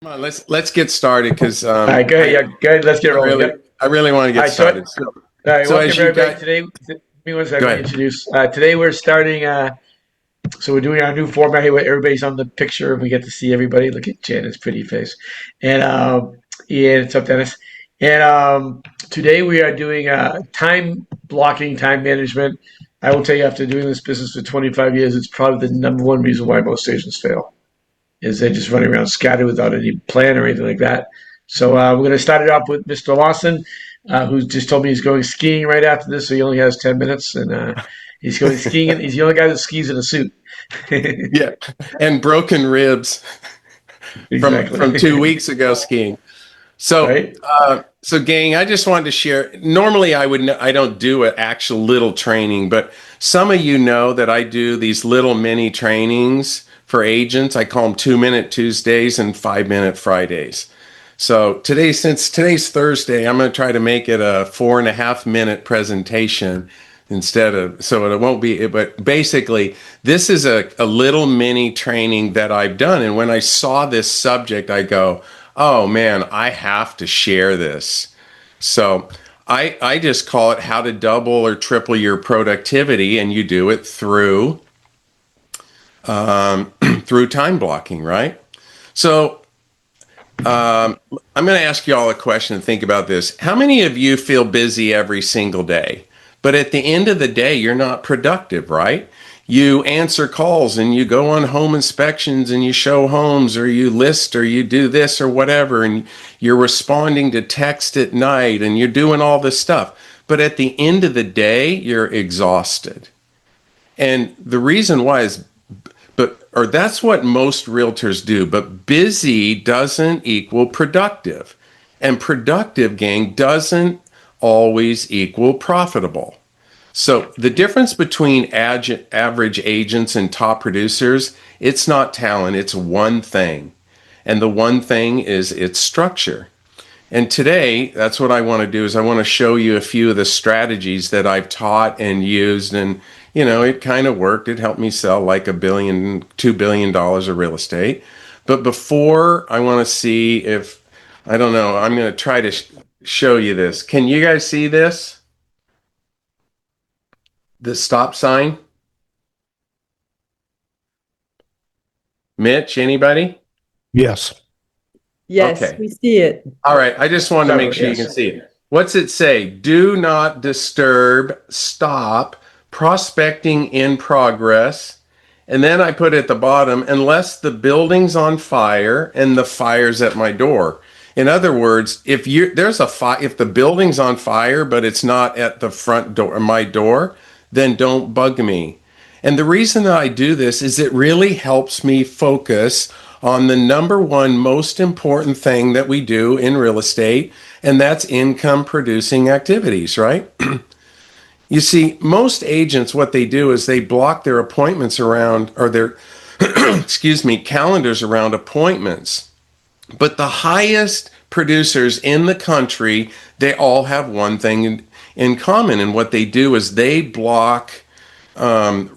Come on, let's get started because All right, go ahead. Yeah, go ahead. Let's get I rolling. Yep. I really want to All get right. So, started. all right. So Welcome as you everybody. got, Today, give me one second. go Let me ahead. introduce. Today we're starting. So we're doing our new format here where everybody's on the picture and we get to see everybody. Look at Janet's pretty face. And yeah, it's up, Dennis. And today we are doing time blocking, time management. I will tell you, after doing this business for 25 years, it's probably the number one reason why most agents fail is they're just running around scattered without any plan or anything like that. So we're going to start it off with Mr. Lawson, who just told me he's going skiing right after this, so he only has 10 minutes, and he's going skiing. And he's the only guy that skis in a suit. Yeah, and broken ribs from Exactly. 2 weeks ago skiing. So Right? so gang, I just wanted to share. Normally, I don't do an actual little training, but some of you know that I do these little mini trainings for agents. I call them 2-minute Tuesdays and 5-minute Fridays. So today, since today's Thursday, I'm going to try to make it a 4.5-minute presentation instead of, so it won't be, but basically, this is a little mini training that I've done. And when I saw this subject, I go, oh man, I have to share this. So I just call it how to double or triple your productivity, and you do it through through time blocking, right? So I'm going to ask you all a question and think about this. How many of you feel busy every single day? But at the end of the day, you're not productive, right? You answer calls and you go on home inspections and you show homes or you list or you do this or whatever, and you're responding to text at night and you're doing all this stuff. But at the end of the day, you're exhausted. And the reason why is or that's what most realtors do, but busy doesn't equal productive. And productive, gang, doesn't always equal profitable. So the difference between average agents and top producers, it's not talent, it's one thing. And the one thing is its structure. And today, that's what I want to do is I want to show you a few of the strategies that I've taught and used, and it kind of worked. It helped me sell like $2 billion of real estate. But before, I want to see if I don't know. I'm going to try to show you this. Can you guys see this? The stop sign? Mitch, anybody? Yes. Yes, Okay. we see it. All right, I just wanted to make So, sure you can yes. see it. What's it say? Do not disturb, stop, prospecting in progress. And then I put at the bottom, unless the building's on fire and the fire's at my door. In other words, if there's a fire, if the building's on fire but it's not at the front door, my door, then don't bug me. And the reason that I do this is it really helps me focus on the number one most important thing that we do in real estate, and that's income producing activities, right? You see, most agents, what they do is they block their appointments around, or their, excuse me, calendars around appointments. But the highest producers in the country, they all have one thing in common. And what they do is they block around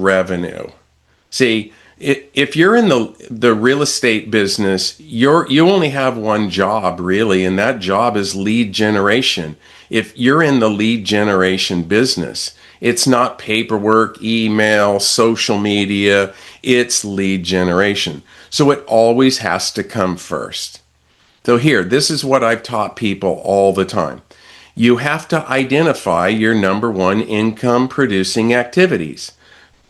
revenue. See, if you're in the real estate business, you only have one job really, and that job is lead generation. If you're in the lead generation business, it's not paperwork, email, social media, it's lead generation. So it always has to come first. So here, this is what I've taught people all the time. You have to identify your number one income producing activities.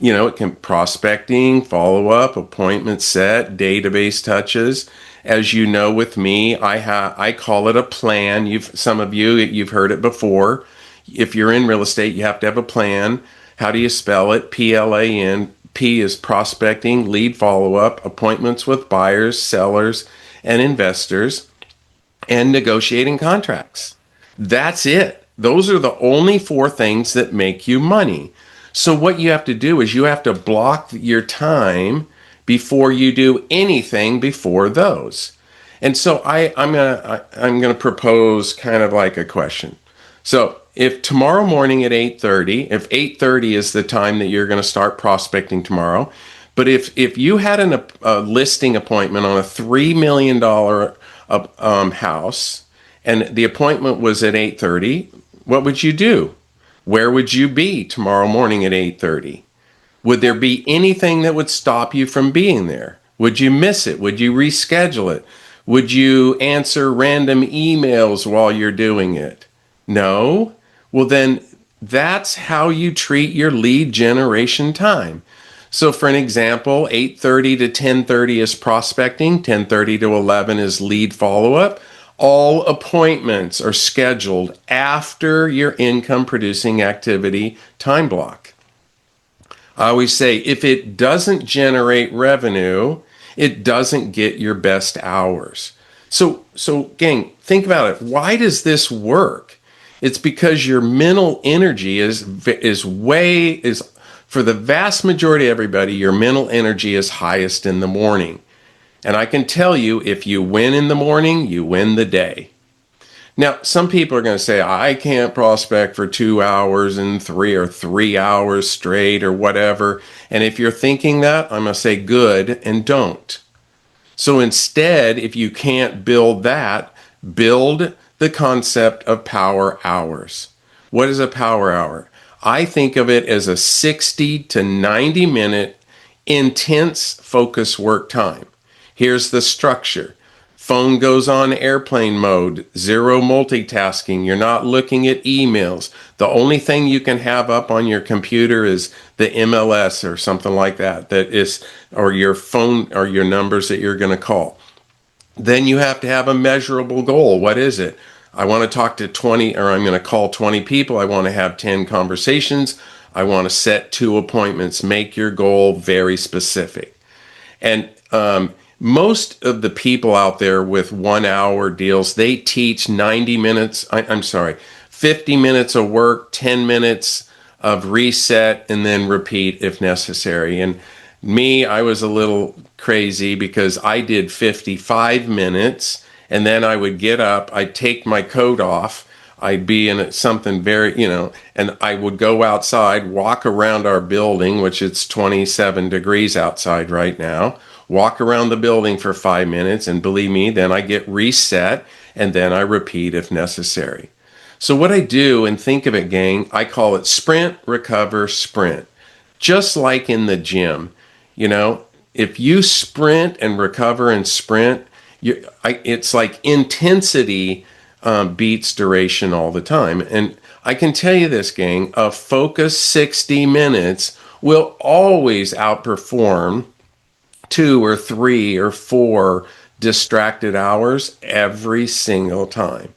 It can prospecting, follow up, appointment set, database touches. As you know, with me, I call it a plan. Some of you've heard it before. If you're in real estate, you have to have a plan. How do you spell it? PLAN. P is prospecting, lead follow up, appointments with buyers, sellers, and investors, and negotiating contracts. That's it. Those are the only four things that make you money. So what you have to do is you have to block your time before you do anything before those. And so I'm gonna propose kind of like a question. So if tomorrow morning at 8:30, if 8:30 is the time that you're going to start prospecting tomorrow, But if you had a listing appointment on a $3 million house, and the appointment was at 8:30, what would you do? Where would you be tomorrow morning at 8:30? Would there be anything that would stop you from being there? Would you miss it? Would you reschedule it? Would you answer random emails while you're doing it? No? Well, then that's how you treat your lead generation time. So for an example, 8:30 to 10:30 is prospecting, 10:30 to 11 is lead follow-up. All appointments are scheduled after your income producing activity time block. I always say if it doesn't generate revenue, it doesn't get your best hours. So gang, think about it. Why does this work? It's because your mental energy is for the vast majority of everybody, your mental energy is highest in the morning. And I can tell you, if you win in the morning, you win the day. Now, some people are going to say, I can't prospect for 2 hours and 3 hours straight or whatever. And if you're thinking that, I'm going to say good and don't. So instead, if you can't build that, build the concept of power hours. What is a power hour? I think of it as a 60 to 90 minute intense focus work time. Here's the structure. Phone goes on airplane mode, zero multitasking. You're not looking at emails. The only thing you can have up on your computer is the MLS or something like that, or your phone or your numbers that you're going to call. Then you have to have a measurable goal. What is it? I want to talk to 20, or I'm going to call 20 people. I want to have 10 conversations. I want to set 2 appointments. Make your goal very specific. And most of the people out there with 1 hour deals, they teach 50 minutes of work, 10 minutes of reset, and then repeat if necessary. And me, I was a little crazy because I did 55 minutes, and then I would get up, I'd take my coat off, I'd be in something very, and I would go outside, walk around our building, which it's 27 degrees outside right now, walk around the building for 5 minutes, and believe me, then I get reset, and then I repeat if necessary. So what I do, and think of it, gang, I call it sprint, recover, sprint. Just like in the gym, if you sprint and recover and sprint, it's like intensity beats duration all the time. And I can tell you this, gang, a focused 60 minutes will always outperform 2 or 3 or 4 distracted hours every single time.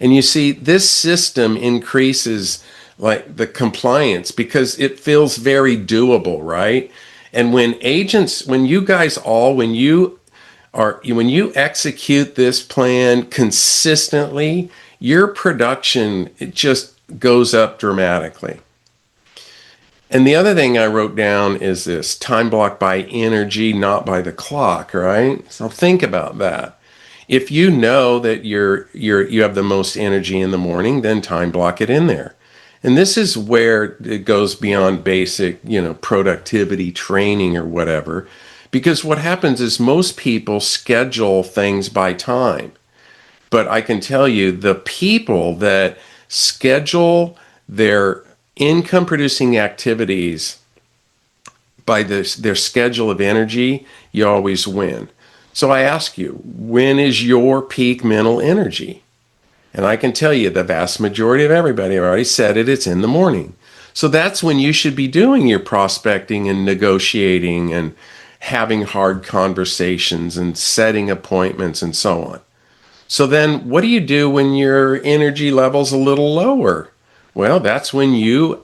And you see, this system increases like the compliance because it feels very doable, right? And when you execute this plan consistently, your production, it just goes up dramatically. And the other thing I wrote down is this: time block by energy, not by the clock, right? So think about that. If you know that you have the most energy in the morning, then time block it in there. And this is where it goes beyond basic, productivity training or whatever. Because what happens is most people schedule things by time. But I can tell you, the people that schedule their income producing activities by their schedule of energy, you always win. So I ask you, when is your peak mental energy? And I can tell you the vast majority of everybody, I've already said it, it's in the morning. So that's when you should be doing your prospecting and negotiating and having hard conversations and setting appointments and so on. So then what do you do when your energy level's a little lower? Well, that's when you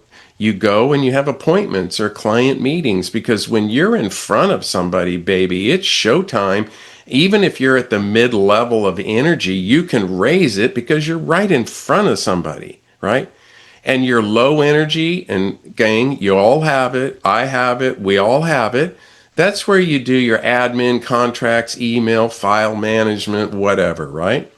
go and you have appointments or client meetings, because when you're in front of somebody, baby, it's showtime. Even if you're at the mid-level of energy, you can raise it because you're right in front of somebody, right? And you're low energy, and gang, you all have it, I have it, we all have it. That's where you do your admin, contracts, email, file management, whatever, right?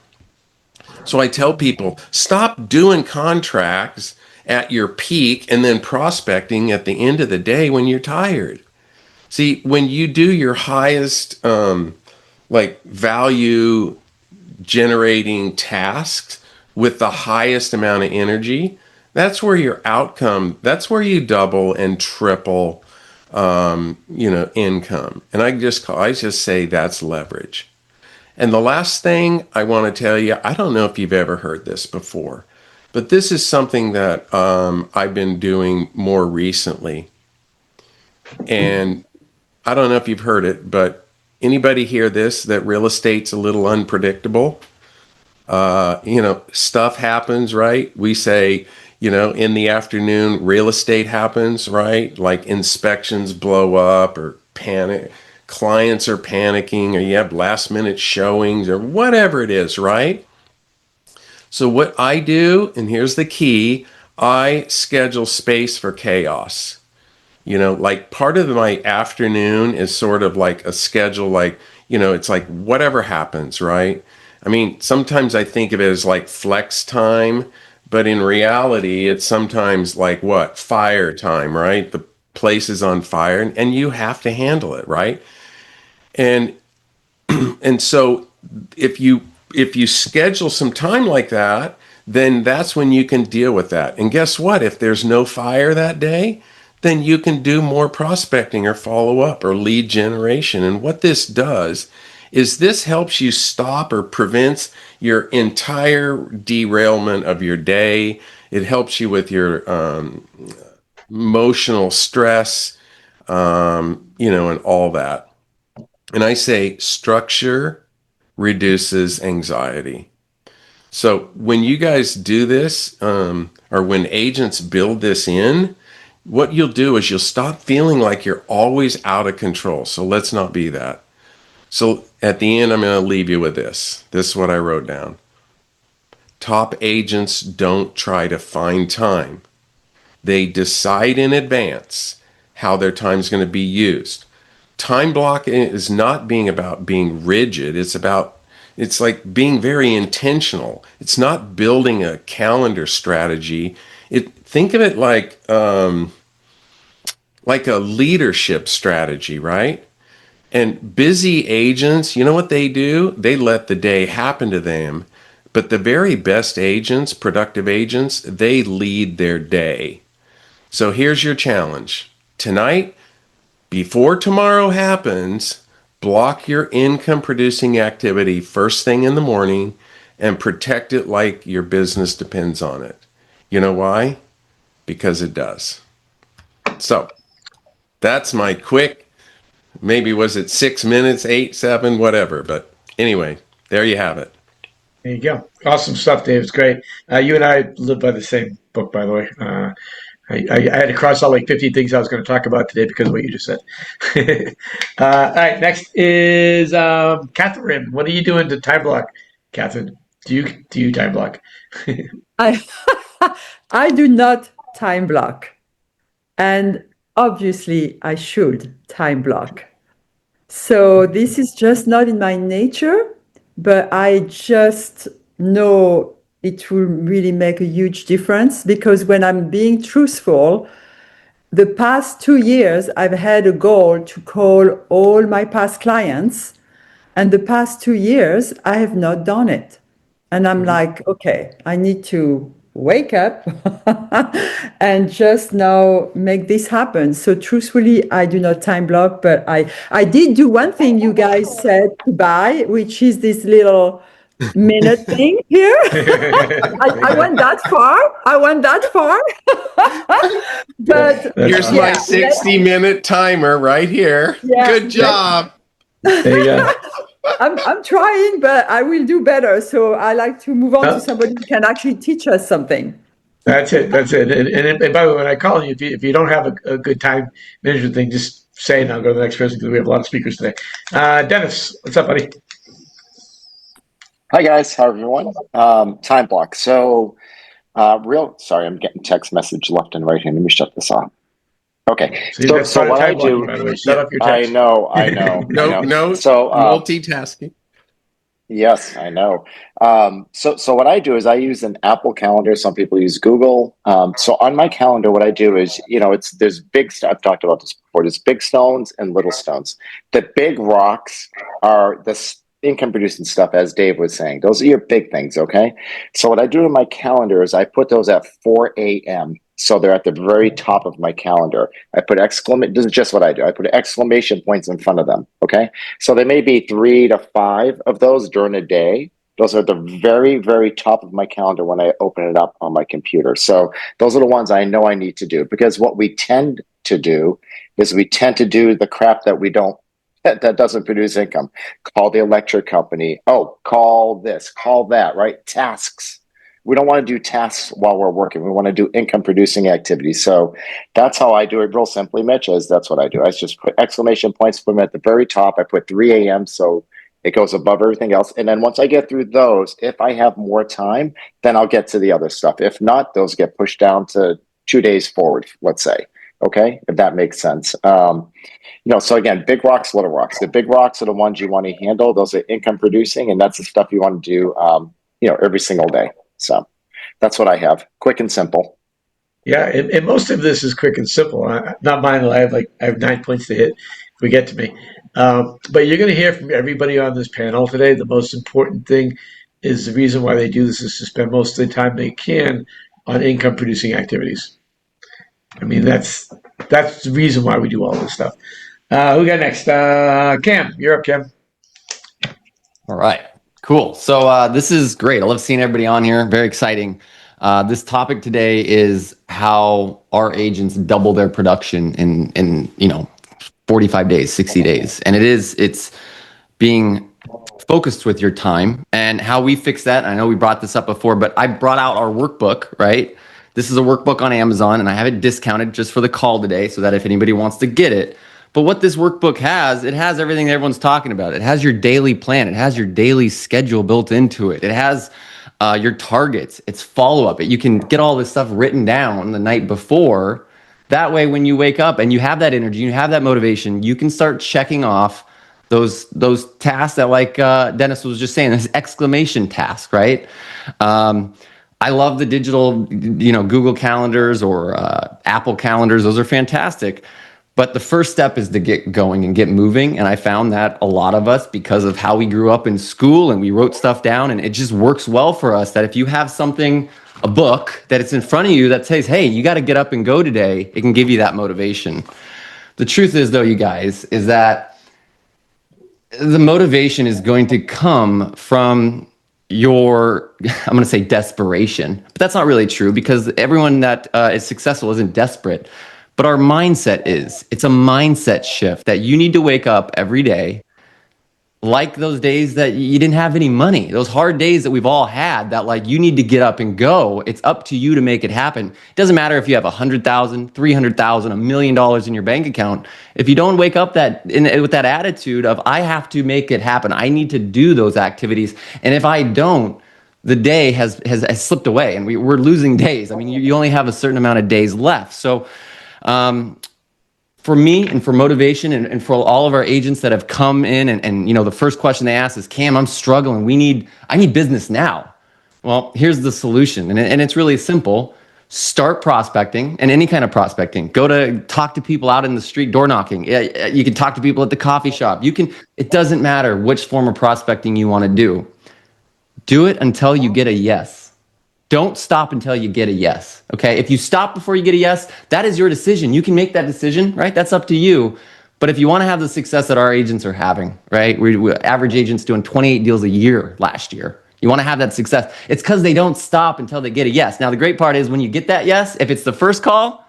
So I tell people, stop doing contracts at your peak and then prospecting at the end of the day when you're tired. See, when you do your highest like value generating tasks with the highest amount of energy, that's where your outcome, that's where you double and triple income. And I just say that's leverage. And the last thing I want to tell you, I don't know if you've ever heard this before, but this is something that I've been doing more recently. And I don't know if you've heard it, but anybody hear this, that real estate's a little unpredictable? Stuff happens, right? We say, in the afternoon, real estate happens, right? Like inspections blow up or panic. Clients are panicking, or you have last minute showings or whatever it is, right? So what I do, and here's the key, I schedule space for chaos. Like part of my afternoon is sort of like a schedule, like, it's like whatever happens, right? I mean, sometimes I think of it as like flex time, but in reality, it's sometimes like what? Fire time, right? The place is on fire and you have to handle it, right? And and so if you schedule some time like that, then that's when you can deal with that. And guess what? If there's no fire that day, then you can do more prospecting or follow up or lead generation. And what this does is this helps you stop or prevents your entire derailment of your day. It helps you with your emotional stress, and all that. And I say structure reduces anxiety. So when you guys do this, or when agents build this in, what you'll do is you'll stop feeling like you're always out of control. So let's not be that. So at the end, I'm going to leave you with this. This is what I wrote down. Top agents don't try to find time. They decide in advance how their time is going to be used. Time blocking is not being about being rigid. It's like being very intentional. It's not building a calendar strategy. Think of it like a leadership strategy, right? And busy agents, you know what they do? They let the day happen to them. But the very best agents, productive agents, they lead their day. So here's your challenge. Tonight, before tomorrow happens, block your income producing activity first thing in the morning and protect it like your business depends on it. You know why? Because it does. So that's my quick, maybe was it 6 minutes, 8, 7, whatever. But anyway, there you have it. There you go. Awesome stuff, Dave. It's great. You and I live by the same book, by the way. I had to cross out like 50 things I was going to talk about today because of what you just said. All right, next is Catherine. What are you doing to time block, Catherine? Do you time block? I I do not time block. And obviously I should time block. So this is just not in my nature, but I just know it will really make a huge difference because when I'm being truthful, the past 2 years, I've had a goal to call all my past clients. And the past 2 years, I have not done it. And I'm like, okay, I need to wake up and just now make this happen. So truthfully, I do not time block, but I did do one thing you guys said to buy, which is this little minute thing here. I went that far. I went that far. But Here's my 60-minute timer right here. Yeah. Good job. There you go. I'm trying, but I will do better. So I like to move on to somebody who can actually teach us something. That's it. That's it. And by the way, when I call you, if you don't have a good time management thing, just say and I'll go to the next person because we have a lot of speakers today. Dennis, what's up, buddy? Hi guys, how everyone? Time block. So, sorry, I'm getting text message left and right here. Let me shut this off. Okay. So what I do, by the way. Shut up your I text. know. No, So, multitasking. Yes, I know. So what I do is I use an Apple Calendar. Some people use Google. So on my calendar, what I do is, there's big. I've talked about this before. There's big stones and little stones. The big rocks are income producing stuff, as Dave was saying. Those are your big things. Okay. So what I do in my calendar is I put those at 4 a.m. So they're at the very top of my calendar. I put exclamation. This is just what I do. I put exclamation points in front of them. Okay. So there may be 3 to 5 of those during a day. Those are the very, very top of my calendar when I open it up on my computer. So those are the ones I know I need to do, because what we tend to do is we tend to do the crap that we don't, that doesn't produce income. Call the electric company. Oh, call this, call that, right? Tasks. We don't want to do tasks while we're working. We want to do income producing activities. So that's how I do it real simply, Mitch, is that's what I do. I just put exclamation points for them at the very top. I put 3 a.m. so it goes above everything else. And then once I get through those, if I have more time, then I'll get to the other stuff. If not, those get pushed down to 2 days forward, let's say. Okay, if that makes sense. So again, big rocks, little rocks. The big rocks are the ones you want to handle. Those are income producing, and that's the stuff you want to do, every single day. So that's what I have. Quick and simple. Yeah, and most of this is quick and simple. Not mine. I have 9 points to hit if we get to me. But you're going to hear from everybody on this panel today. The most important thing is the reason why they do this is to spend most of the time they can on income producing activities. I mean, that's the reason why we do all this stuff. Who got next? Cam, you're up, Cam. All right, cool. So this is great. I love seeing everybody on here. Very exciting. This topic today is how our agents double their production in 45 days, 60 days. And it's being focused with your time and how we fix that. I know we brought this up before, but I brought out our workbook, right? This is a workbook on Amazon, and I have it discounted just for the call today so that if anybody wants to get it. But what this workbook has, it has everything that everyone's talking about. It has your daily plan. It has your daily schedule built into it. It has your targets. It's follow-up. You can get all this stuff written down the night before. That way, when you wake up and you have that energy, you have that motivation, you can start checking off those tasks that, like Dennis was just saying, this exclamation task, right? I love the digital, Google calendars or Apple calendars. Those are fantastic. But the first step is to get going and get moving. And I found that a lot of us, because of how we grew up in school and we wrote stuff down, and it just works well for us, that if you have something, a book that it's in front of you that says, hey, you got to get up and go today, it can give you that motivation. The truth is, though, you guys, is that the motivation is going to come from your, I'm going to say desperation, but that's not really true, because everyone that is successful isn't desperate. But our mindset is. It's a mindset shift that you need to wake up every day, like those days that you didn't have any money, those hard days that we've all had, that like you need to get up and go. It's up to you to make it happen. It doesn't matter if you have $100,000, $300,000, $1 million in your bank account. If you don't wake up with that attitude of, I have to make it happen, I need to do those activities, and if I don't, the day has slipped away, and we're losing days. I mean, you only have a certain amount of days left. So for me, and for motivation, and for all of our agents that have come in, and the first question they ask is, Cam, I'm struggling. I need business now. Well, here's the solution. And it's really simple. Start prospecting, and any kind of prospecting. Go to talk to people out in the street, door knocking. You can talk to people at the coffee shop. It doesn't matter which form of prospecting you want to do. Do it until you get a yes. Don't stop until you get a yes, okay? If you stop before you get a yes, that is your decision. You can make that decision, right? That's up to you. But if you want to have the success that our agents are having, right? We average agents doing 28 deals a year last year. You want to have that success. It's because they don't stop until they get a yes. Now, the great part is when you get that yes, if it's the first call,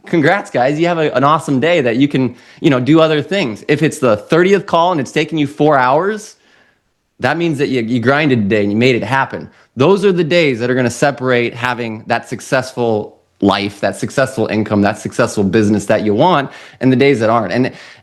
congrats, guys. You have an awesome day that you can, do other things. If it's the 30th call and it's taking you 4 hours, that means that you grinded today and you made it happen. Those are the days that are going to separate having that successful life, that successful income, that successful business that you want, and the days that aren't.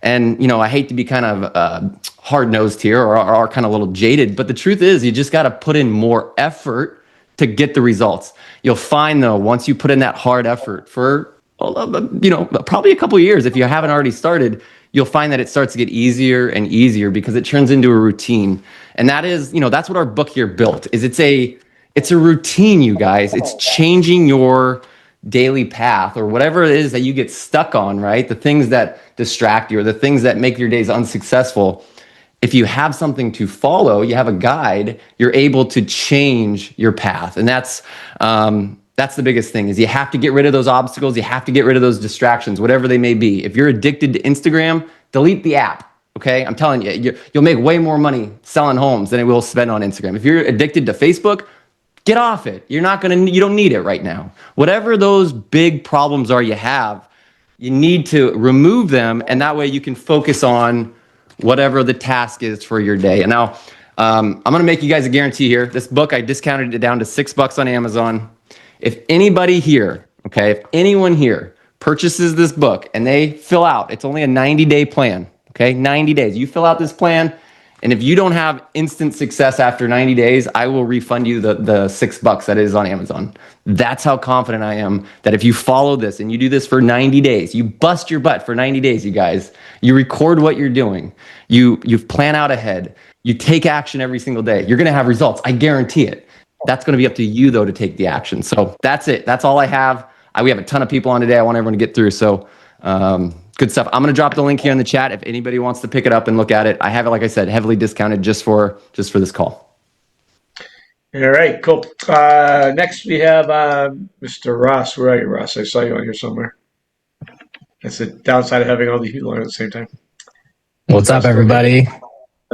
And I hate to be kind of hard-nosed here or kind of a little jaded, but the truth is you just got to put in more effort to get the results. You'll find, though, once you put in that hard effort for probably a couple of years, if you haven't already started, you'll find that it starts to get easier and easier because it turns into a routine. And that is, that's what our book here built is it's a routine, you guys. It's changing your daily path or whatever it is that you get stuck on, right? The things that distract you or the things that make your days unsuccessful. If you have something to follow, you have a guide, you're able to change your path. And that's the biggest thing is you have to get rid of those obstacles. You have to get rid of those distractions, whatever they may be. If you're addicted to Instagram, delete the app. Okay. I'm telling you, you'll make way more money selling homes than it will spend on Instagram. If you're addicted to Facebook, get off it. You don't need it right now. Whatever those big problems are you have, you need to remove them. And that way you can focus on whatever the task is for your day. And now I'm going to make you guys a guarantee here. This book, I discounted it down to $6 on Amazon. If anybody here, if anyone here purchases this book and they fill out, it's only a 90-day plan, 90 days. You fill out this plan, and if you don't have instant success after 90 days, I will refund you the $6 that is on Amazon. That's how confident I am that if you follow this and you do this for 90 days, you bust your butt for 90 days, you guys, you record what you're doing, you plan out ahead, you take action every single day, you're going to have results. I guarantee it. That's going to be up to you, though, to take the action. So that's it. That's all I have. We have a ton of people on today. I want everyone to get through. So good stuff. I'm going to drop the link here in the chat if anybody wants to pick it up and look at it. I have it, like I said, heavily discounted just for this call. All right, cool. Next, we have Mr. Ross. Where are you, Ross? I saw you on here somewhere. That's the downside of having all these people on at the same time. What's up, everybody?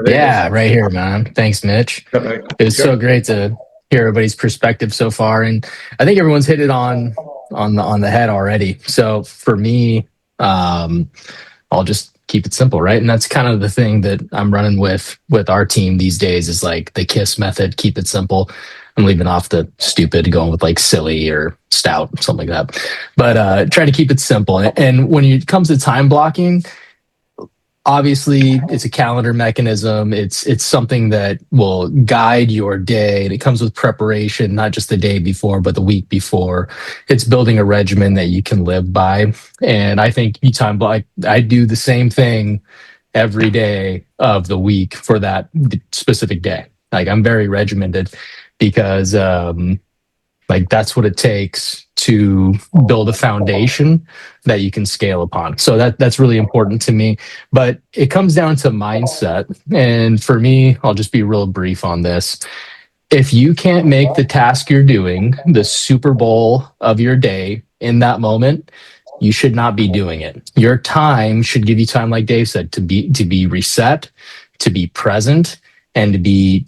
Yeah, right here, man. Thanks, Mitch. It was so great to hear everybody's perspective so far, and I think everyone's hit it on the head already. So for me, I'll just keep it simple, right? And that's kind of the thing that I'm running with our team these days is like the KISS method, keep it simple. I'm leaving off the stupid, going with like silly or stout, something like that. But try to keep it simple. And when it comes to time blocking, obviously it's a calendar mechanism. It's something that will guide your day. And it comes with preparation, not just the day before, but the week before. It's building a regimen that you can live by. And I think time block, I do the same thing every day of the week for that specific day. Like I'm very regimented because like that's what it takes to build a foundation that you can scale upon. So that's really important to me. But it comes down to mindset. And for me, I'll just be real brief on this. If you can't make the task you're doing the Super Bowl of your day in that moment, you should not be doing it. Your time should give you time, like Dave said, to be reset, to be present, and to be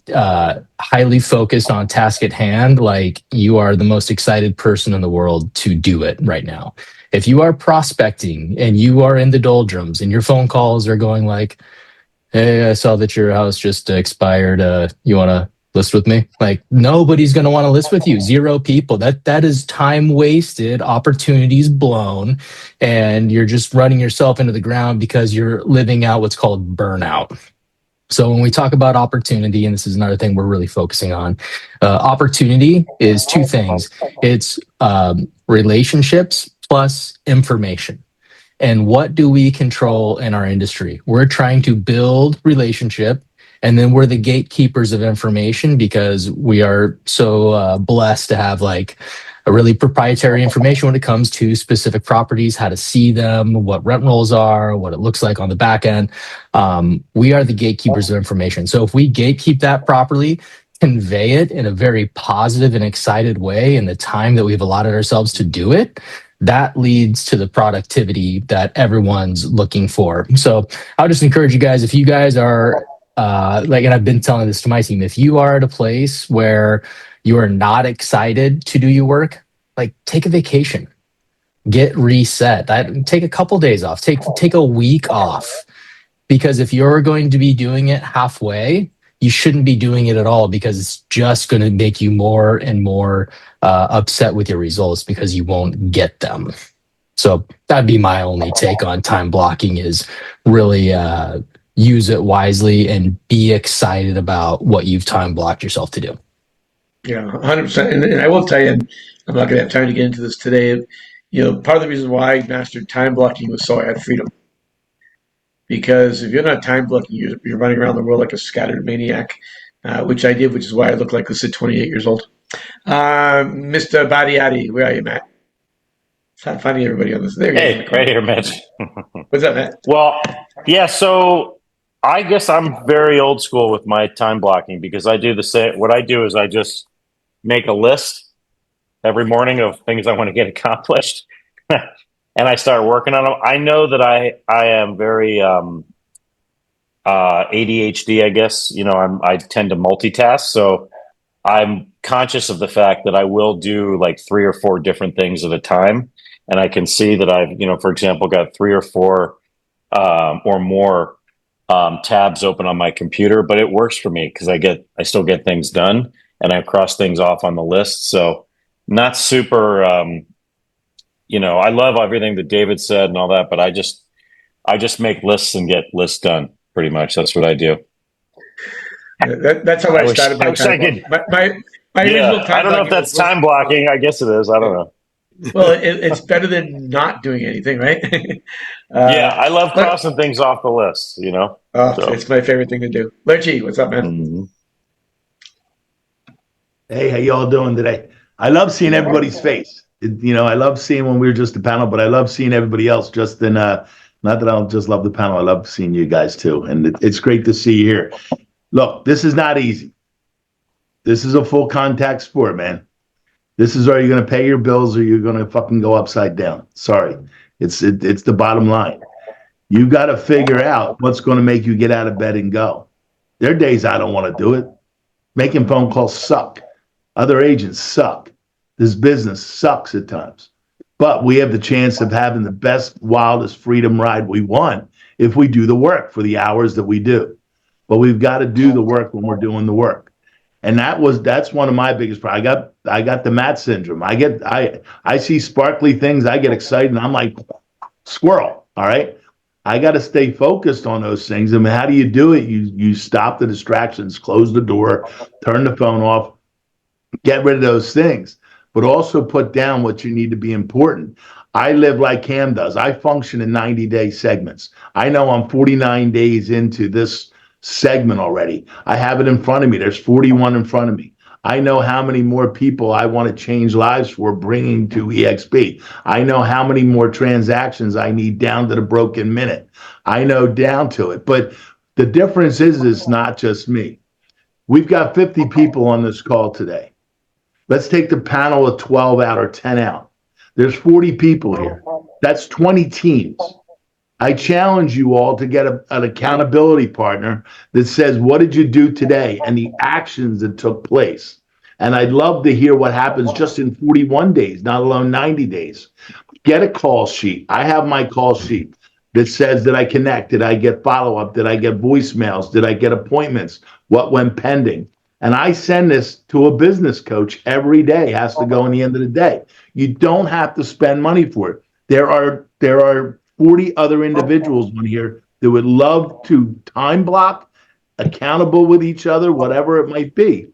highly focused on task at hand, like you are the most excited person in the world to do it right now. If you are prospecting and you are in the doldrums and your phone calls are going like, hey, I saw that your house just expired. You want to list with me? Like nobody's going to want to list with you. 0 people. That is time wasted, opportunities blown, and you're just running yourself into the ground because you're living out what's called burnout. So when we talk about opportunity, and this is another thing we're really focusing on, opportunity is 2 things. It's relationships plus information. And what do we control in our industry? We're trying to build relationship, and then we're the gatekeepers of information because we are so blessed to have like a really proprietary information when it comes to specific properties, how to see them, what rent rolls are, what it looks like on the back end. We are the gatekeepers of information. So if we gatekeep that properly, convey it in a very positive and excited way in the time that we've allotted ourselves to do it, that leads to the productivity that everyone's looking for. So I'll just encourage you guys, if you guys are and I've been telling this to my team, if you are at a place where you are not excited to do your work, like take a vacation, get reset. Take a couple days off, take a week off, because if you're going to be doing it halfway, you shouldn't be doing it at all, because it's just going to make you more and more upset with your results because you won't get them. So that'd be my only take on time blocking, is really use it wisely and be excited about what you've time blocked yourself to do. Yeah, 100%. And I will tell you, and I'm not going to have time to get into this today, part of the reason why I mastered time blocking was so I had freedom. because if you're not time blocking, you're running around the world like a scattered maniac, which I did, which is why I look like this at 28 years old. Mr. Badiati, where are you, Matt? It's not funny, everybody on this. There you Hey, right here, Mitch. What's up, Matt? Well, yeah, so I guess I'm very old school with my time blocking because I do the same. What I do is I just make a list every morning of things I want to get accomplished, and I start working on them. I know that I am very ADHD, I guess. I tend to multitask, so I'm conscious of the fact that I will do like 3 or 4 different things at a time. And I can see that I've, for example, got 3 or 4 or more tabs open on my computer, but it works for me because I still get things done and I cross things off on the list. So not super, I love everything that David said and all that, but I just make lists and get lists done pretty much. That's what I do. That's how I started my time. My original time I don't know if that's time blocking. I guess it is. I don't know. Well, it's better than not doing anything, right? Yeah, I love crossing things off the list, It's my favorite thing to do. Lurchy, what's up, man? Mm-hmm. Hey, how y'all doing today? I love seeing everybody's face. I love seeing when we were just a panel, but I love seeing everybody else just in, not that I don't just love the panel, I love seeing you guys too. And it's great to see you here. Look, this is not easy. This is a full contact sport, man. This is, are you going to pay your bills or you're going to fucking go upside down? Sorry. It's the bottom line. You got to figure out what's going to make you get out of bed and go. There are days I don't want to do it. Making phone calls suck. Other agents suck. This business sucks at times. But we have the chance of having the best, wildest freedom ride we want if we do the work for the hours that we do. But we've got to do the work when we're doing the work. And that's one of my biggest problems. I got the Matt syndrome. I see sparkly things, I get excited, and I'm like, squirrel. All right. I got to stay focused on those things. I mean, how do you do it? You stop the distractions, close the door, turn the phone off, get rid of those things, but also put down what you need to be important. I live like Cam does. I function in 90-day segments. I know I'm 49 days into this segment already. I have it in front of me. There's 41 in front of me. I know how many more people I want to change lives for bringing to EXP. I know how many more transactions I need down to the broken minute. I know down to it. But the difference is it's not just me. We've got 50 people on this call today. Let's take the panel of 12 out or 10 out. There's 40 people here. That's 20 teams. I challenge you all to get an accountability partner that says, what did you do today? And the actions that took place. And I'd love to hear what happens just in 41 days, not alone 90 days. Get a call sheet. I have my call sheet that says, did I connect? Did I get follow-up? Did I get voicemails? Did I get appointments? What went pending? And I send this to a business coach every day. It has to go in the end of the day. You don't have to spend money for it. There are 40 other individuals on here that would love to time block, accountable with each other, whatever it might be,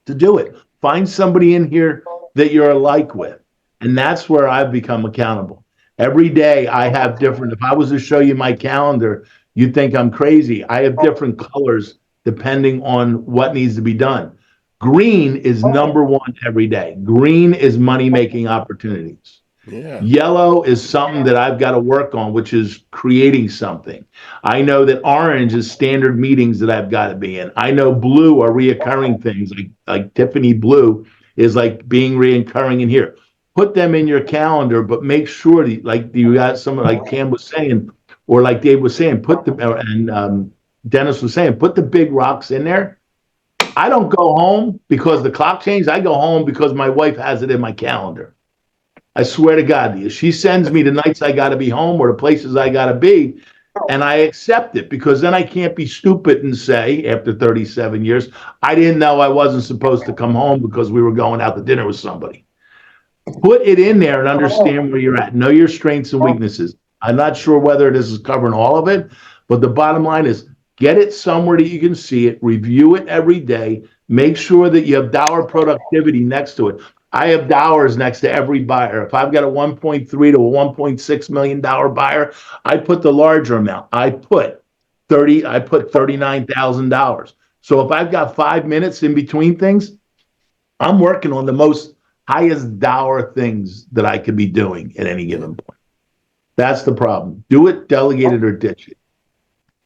to do it. Find somebody in here that you're alike with. And that's where I've become accountable. Every day I have different, if I was to show you my calendar, you'd think I'm crazy. I have different colors depending on what needs to be done. Green is number one every day. Green is money-making opportunities. Yeah. Yellow is something that I've got to work on, which is creating something. I know that orange is standard meetings that I've got to be in. I know blue are reoccurring things, like Tiffany Blue is like being reoccurring in here. Put them in your calendar, but make sure that, like you got someone like Cam was saying, or like Dave was saying, Dennis was saying, put the big rocks in there. I don't go home because the clock changed. I go home because my wife has it in my calendar. I swear to God to you. She sends me the nights I got to be home or the places I got to be, and I accept it because then I can't be stupid and say, after 37 years, I didn't know I wasn't supposed to come home because we were going out to dinner with somebody. Put it in there and understand where you're at. Know your strengths and weaknesses. I'm not sure whether this is covering all of it, but the bottom line is get it somewhere that you can see it, review it every day, make sure that you have dollar productivity next to it. I have dollars next to every buyer. If I've got a 1.3 to a $1.6 million buyer, I put the larger amount. I put $39,000. So if I've got 5 minutes in between things, I'm working on the most highest dollar things that I could be doing at any given point. That's the problem. Do it, delegate it, or ditch it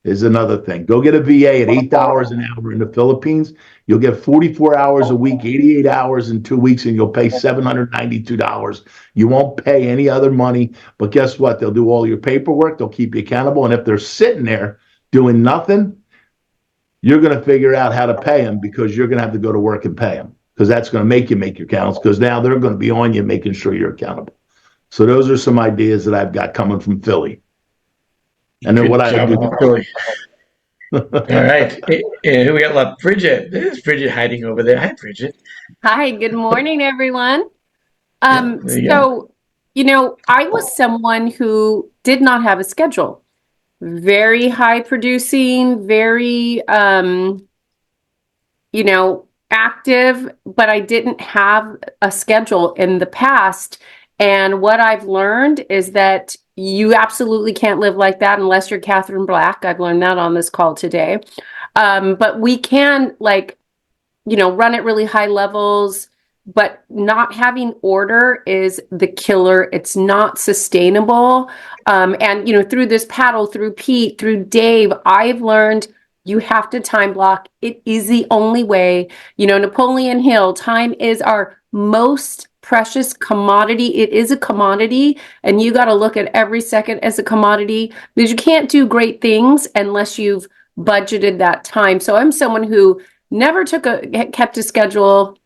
is another thing. Go get a VA at $8 an hour in the Philippines. You'll get 44 hours a week, 88 hours in 2 weeks, and you'll pay $792. You won't pay any other money, but guess what? They'll do all your paperwork. They'll keep you accountable. And if they're sitting there doing nothing, you're going to figure out how to pay them, because you're going to have to go to work and pay them, because that's going to make you make your counts, because now they're going to be on you making sure you're accountable. So those are some ideas that I've got coming from Philly. And then what I do. All right. Who we got left? Bridget. There's Bridget hiding over there. Hi, Bridget. Hi, good morning, everyone. There you go. I was someone who did not have a schedule. Very high producing, very, active, but I didn't have a schedule in the past. And what I've learned is that you absolutely can't live like that unless you're Catherine Black. I've learned that on this call today. But we can run at really high levels, but not having order is the killer. It's not sustainable. And through this paddle, through Pete, through Dave, I've learned you have to time block. It is the only way. Napoleon Hill, time is our most precious commodity. It is a commodity, and you got to look at every second as a commodity, because you can't do great things unless you've budgeted that time. So I'm someone who never kept a schedule,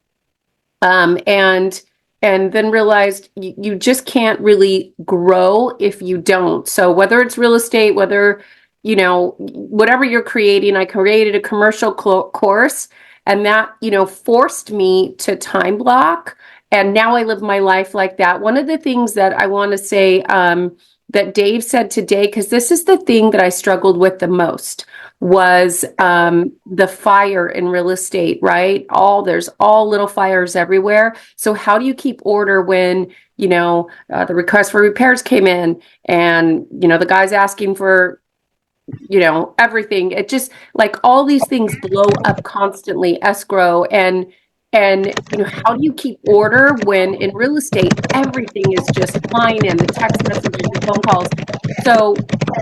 and then realized you just can't really grow if you don't. So whether it's real estate, whether whatever you're creating, I created a commercial course, and that forced me to time block. And now I live my life like that. One of the things that I want to say that Dave said today, because this is the thing that I struggled with the most, was the fire in real estate, right? There's all little fires everywhere. So how do you keep order when, the request for repairs came in, and, the guy's asking for, everything. It just, like, all these things blow up constantly, escrow, and how do you keep order when in real estate everything is just flying in, the text messages, the phone calls? So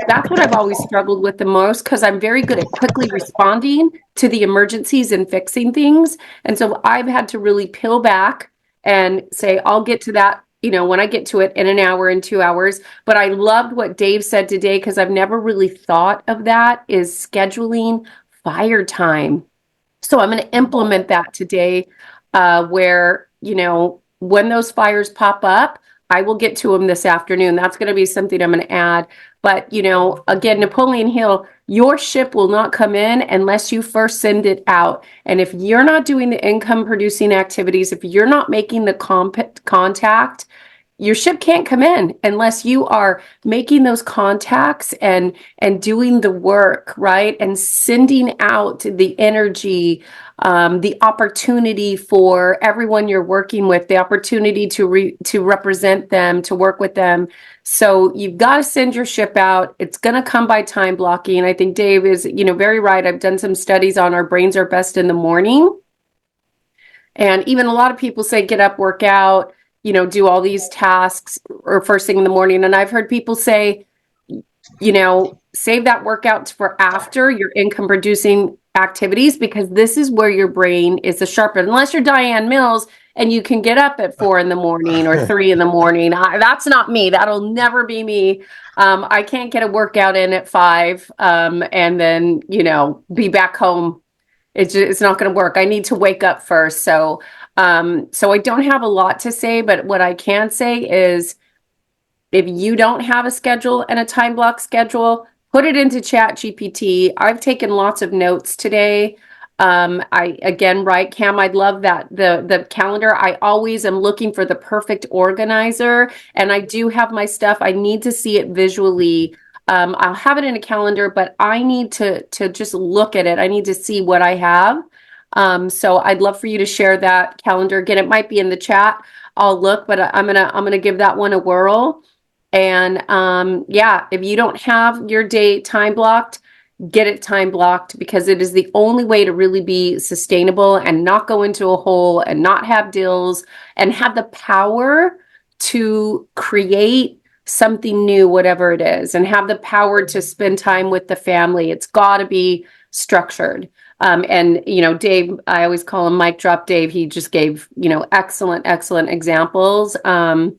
that's what I've always struggled with the most, because I'm very good at quickly responding to the emergencies and fixing things. And so I've had to really peel back and say, I'll get to that, when I get to it in an hour, in 2 hours. But I loved what Dave said today, because I've never really thought of that, is scheduling fire time. So I'm going to implement that today, where, when those fires pop up, I will get to them this afternoon. That's going to be something I'm going to add. But, again, Napoleon Hill, your ship will not come in unless you first send it out. And if you're not doing the income producing activities, if you're not making the contact, your ship can't come in unless you are making those contacts and doing the work, right? And sending out the energy, the opportunity for everyone you're working with, the opportunity to represent them, to work with them. So you've got to send your ship out. It's going to come by time blocking. I think Dave is, very right. I've done some studies on our brains are best in the morning. And even a lot of people say, get up, work out, do all these tasks or first thing in the morning. And I've heard people say, save that workout for after your income producing activities, because this is where your brain is the sharper. Unless you're Diane Mills and you can get up at 4 a.m. or 3 a.m. That's not me. That'll never be me. I can't get a workout in at 5 and then, be back home. It's not going to work. I need to wake up first. So I don't have a lot to say, but what I can say is, if you don't have a schedule and a time block schedule, put it into ChatGPT. I've taken lots of notes today. Cam, I'd love that. The calendar, I always am looking for the perfect organizer, and I do have my stuff. I need to see it visually. I'll have it in a calendar, but I need to just look at it. I need to see what I have. So I'd love for you to share that calendar. Again, it might be in the chat. I'll look, but I'm gonna give that one a whirl. And yeah, if you don't have your day time blocked, get it time blocked, because it is the only way to really be sustainable and not go into a hole and not have deals and have the power to create something new, whatever it is, and have the power to spend time with the family. It's got to be structured. And, you know, Dave, I always call him Mic Drop Dave. He just gave, you know, excellent examples. And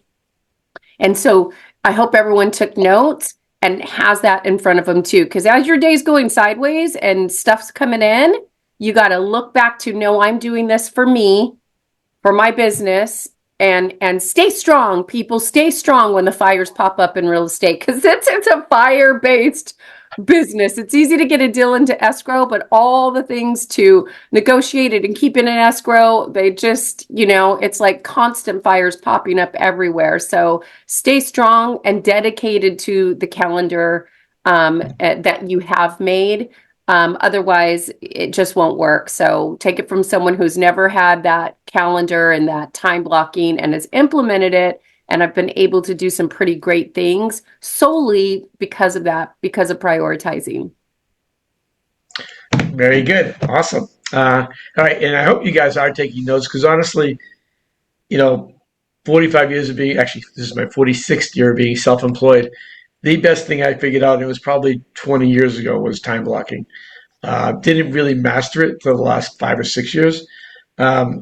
so I hope everyone took notes and has that in front of them too. Because as your day's going sideways and stuff's coming in, you got to look back to, no, I'm doing this for me, for my business, and stay strong. People, stay strong when the fires pop up in real estate, because it's a fire-based business. It's easy to get a deal into escrow, but all the things to negotiate it and keep it in escrow, they just, you know, it's like constant fires popping up everywhere. So stay strong and dedicated to the calendar that you have made. Otherwise, it just won't work. So take it from someone who's never had that calendar and that time blocking and has implemented it. And I've been able to do some pretty great things solely because of that, because of prioritizing. Very good. Awesome. All right. And I hope you guys are taking notes, because honestly, you know, 45 years of being, actually, this is my 46th year of being self-employed. The best thing I figured out, and it was probably 20 years ago, was time blocking. Didn't really master it for the last 5 or 6 years. I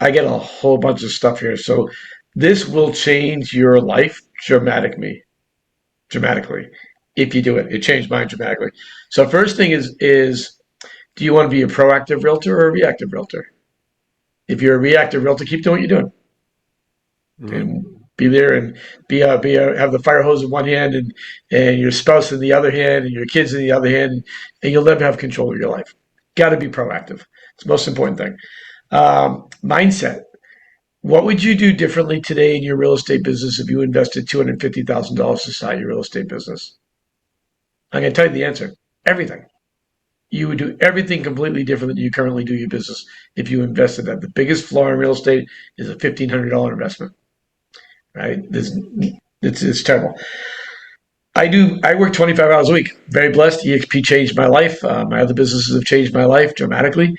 get a whole bunch of stuff here. So this will change your life dramatically if you do it. It changed mine dramatically. So first thing is do you want to be a proactive realtor or a reactive realtor? If you're a reactive realtor, keep doing what you're doing. And be there and have the fire hose in one hand and your spouse in the other hand and your kids in the other hand, and you'll never have control of your life. Got to be proactive. It's the most important thing. Mindset. What would you do differently today in your real estate business if you invested $250,000 to start your real estate business? I'm going to tell you the answer. Everything. You would do everything completely different than you currently do your business if you invested that. The biggest flaw in real estate is a $1,500 investment. Right? It's terrible. I work 25 hours a week. Very blessed. EXP changed my life. My other businesses have changed my life dramatically.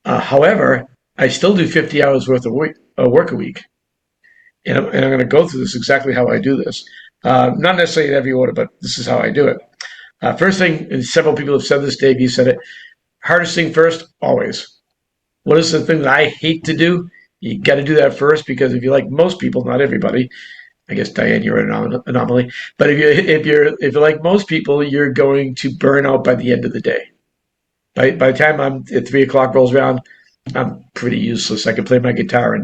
However, I still do 50 hours worth of work a week. And I'm going to go through this exactly how I do this. Not necessarily in every order, but this is how I do it. First thing, and several people have said this, Dave, you said it, hardest thing first, always. What is the thing that I hate to do? You got to do that first, because if you're like most people, not everybody, I guess Diane, you're an anomaly. But if you're like most people, you're going to burn out by the end of the day. By the time I'm at 3 o'clock rolls around, I'm pretty useless. I can play my guitar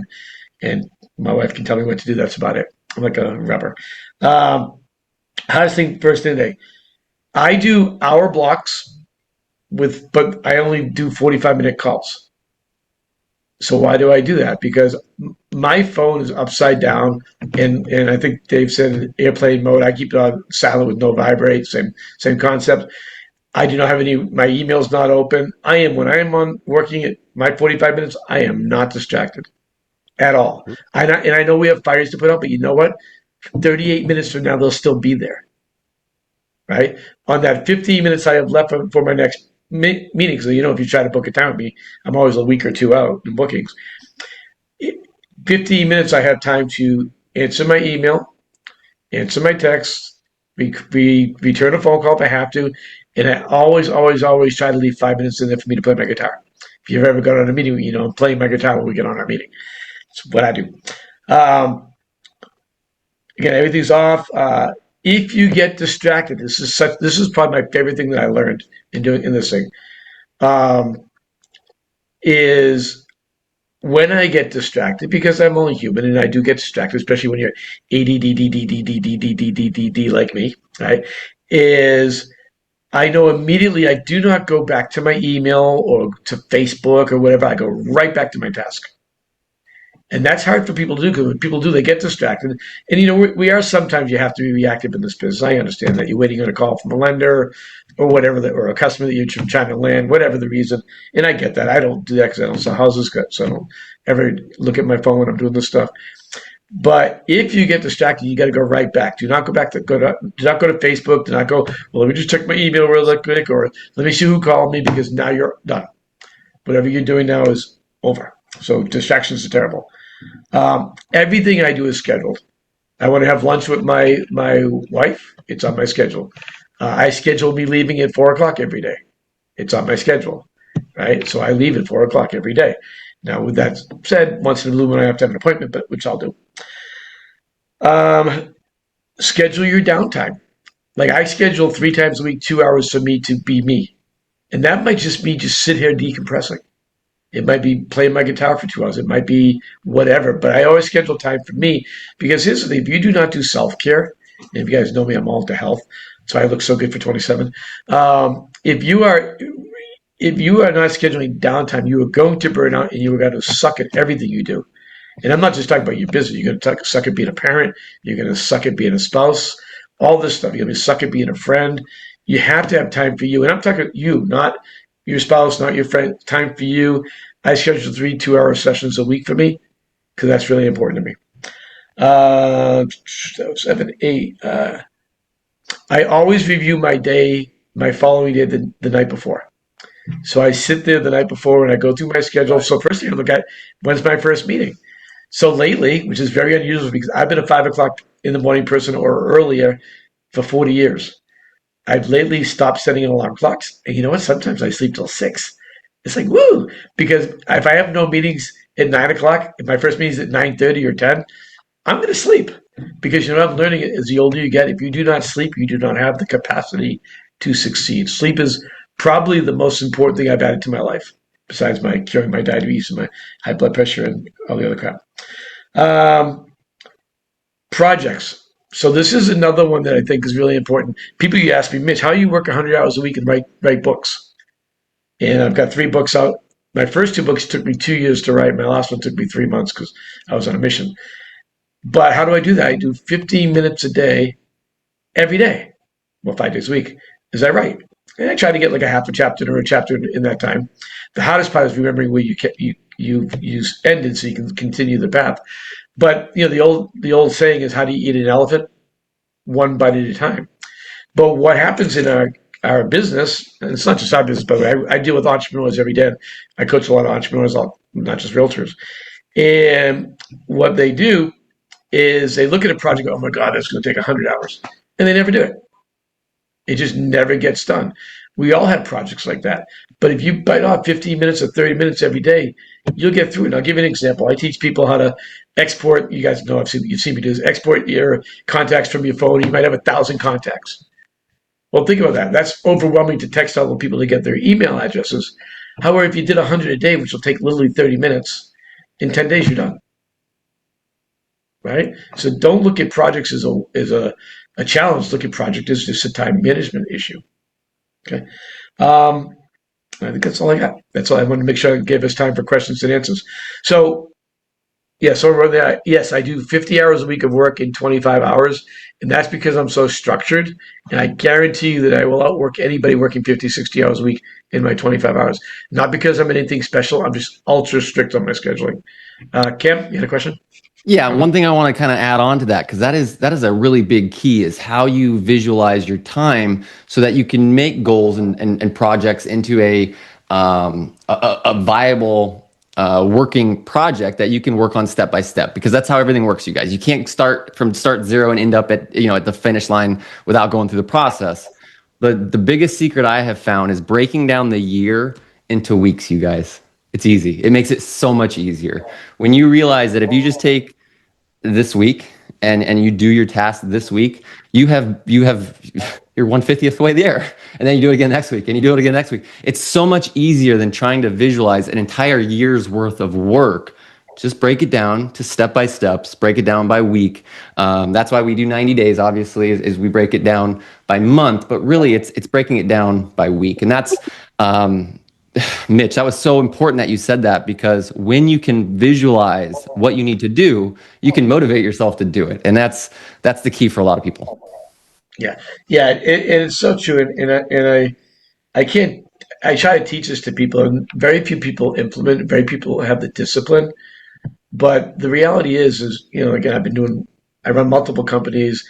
and my wife can tell me what to do. That's about it. I'm like a rubber. Hardest thing first thing today. I do hour blocks but I only do 45-minute calls. So why do I do that? Because my phone is upside down, and I think Dave said airplane mode. I keep it on silent with no vibrate. Same concept. I do not have my email's not open. When I am on working at my 45 minutes, I am not distracted at all. And I know we have fires to put out, but you know what? 38 minutes from now, they'll still be there. Right? On that 15 minutes I have left for my next meeting, so you know, if you try to book a time with me, I'm always a week or two out in bookings. 15 minutes I have time to answer my email, answer my text, return a phone call if I have to, and I always try to leave 5 minutes in there for me to play my guitar. If you've ever got on a meeting, you know, I'm playing my guitar when we get on our meeting. That's what I do. Again, everything's off. If you get distracted, this is probably my favorite thing that I learned in this thing, is when I get distracted, because I'm only human and I do get distracted, especially when you're ADD like me, right? Is I know immediately I do not go back to my email or to Facebook or whatever. I go right back to my task. And that's hard for people to do, because when people do, they get distracted. And, you know, we are sometimes you have to be reactive in this business. I understand that. You're waiting on a call from a lender, or whatever, or a customer that you're trying to land, whatever the reason. And I get that. I don't do that because I don't sell houses, so I don't ever look at my phone when I'm doing this stuff. But if you get distracted, you got to go right back. Do not go back do not go to Facebook. Do not go, well, let me just check my email real quick, or let me see who called me, because now you're done. Whatever you're doing now is over. So distractions are terrible. Everything I do is scheduled. I want to have lunch with my wife. It's on my schedule. I schedule me leaving at 4 o'clock every day. It's on my schedule, right? So I leave at 4 o'clock every day. Now, with that said, once in a blue moon, I have to have an appointment, but which I'll do. Schedule your downtime. Like, I schedule 3 times a week, 2 hours for me to be me. And that might just be just sit here decompressing. It might be playing my guitar for 2 hours. It might be whatever. But I always schedule time for me, because here's the thing. If you do not do self-care, and if you guys know me, I'm all into health, so I look so good for 27. If you are not scheduling downtime, you are going to burn out, and you are going to suck at everything you do. And I'm not just talking about your business. You're going to suck at being a parent. You're going to suck at being a spouse. All this stuff. You're going to suck at being a friend. You have to have time for you. And I'm talking you, not your spouse, not your friend. Time for you. I schedule 3 2-hour sessions a week for me, because that's really important to me. 7, 8. I always review my day, my following day, the night before. So I sit there the night before and I go through my schedule. So first thing I look at, when's my first meeting? So lately, which is very unusual because I've been a 5 o'clock in the morning person or earlier for 40 years. I've lately stopped setting alarm clocks. And you know what? Sometimes I sleep till 6. It's like, woo! Because if I have no meetings at 9 o'clock, if my first meeting is at 9:30 or 10, I'm going to sleep. Because you know what I'm learning is the older you get, if you do not sleep, you do not have the capacity to succeed. Sleep is probably the most important thing I've added to my life, besides my curing my diabetes and my high blood pressure and all the other crap. Projects. So this is another one that I think is really important. People you ask me, Mitch, how do you work 100 hours a week and write books? And I've got 3 books out. My first 2 books took me 2 years to write. My last one took me 3 months because I was on a mission. But how do I do that? I do 15 minutes a day, every day. Well, 5 days a week, as I write. And I try to get like a half a chapter or a chapter in that time. The hardest part is remembering where you ended so you can continue the path. But you know, the old saying is, how do you eat an elephant? One bite at a time. But what happens in our business, and it's not just our business, but I deal with entrepreneurs every day. I coach a lot of entrepreneurs, not just realtors. And what they do is they look at a project, oh my God, that's going to take 100 hours. And they never do it. It just never gets done. We all have projects like that. But if you bite off 15 minutes or 30 minutes every day, you'll get through it. And I'll give you an example. I teach people how to export. You guys know, you've seen me do this. Export your contacts from your phone. You might have 1,000 contacts. Well, think about that. That's overwhelming to text all the people to get their email addresses. However, if you did 100 a day, which will take literally 30 minutes, in 10 days you're done. Right? So don't look at projects as a challenge. Look at project as just a time management issue. Okay. I think that's all I got. That's all. I wanted to make sure I gave us time for questions and answers. So, yes, yes, I do 50 hours a week of work in 25 hours, and that's because I'm so structured, and I guarantee you that I will outwork anybody working 50, 60 hours a week in my 25 hours. Not because I'm anything special. I'm just ultra strict on my scheduling. Cam, you had a question? Yeah, one thing I want to kind of add on to that, because that is a really big key, is how you visualize your time so that you can make goals and projects into a viable working project that you can work on step by step, because that's how everything works, you guys. You can't start zero and end up at the finish line without going through the process. The biggest secret I have found is breaking down the year into weeks, you guys. It's easy. It makes it so much easier. When you realize that if you just take this week and you do your task this week, you're 1/50th way there, and then you do it again next week, and you do it again next week. It's so much easier than trying to visualize an entire year's worth of work. Just break it down to step by steps, break it down by week. That's why we do 90 days, obviously, is we break it down by month, but really it's breaking it down by week. And that's Mitch, that was so important that you said that, because when you can visualize what you need to do, you can motivate yourself to do it. And that's the key for a lot of people. Yeah, and it's so true. I can't. I try to teach this to people, and very few people implement it. Very few people have the discipline. But the reality is again, I run multiple companies,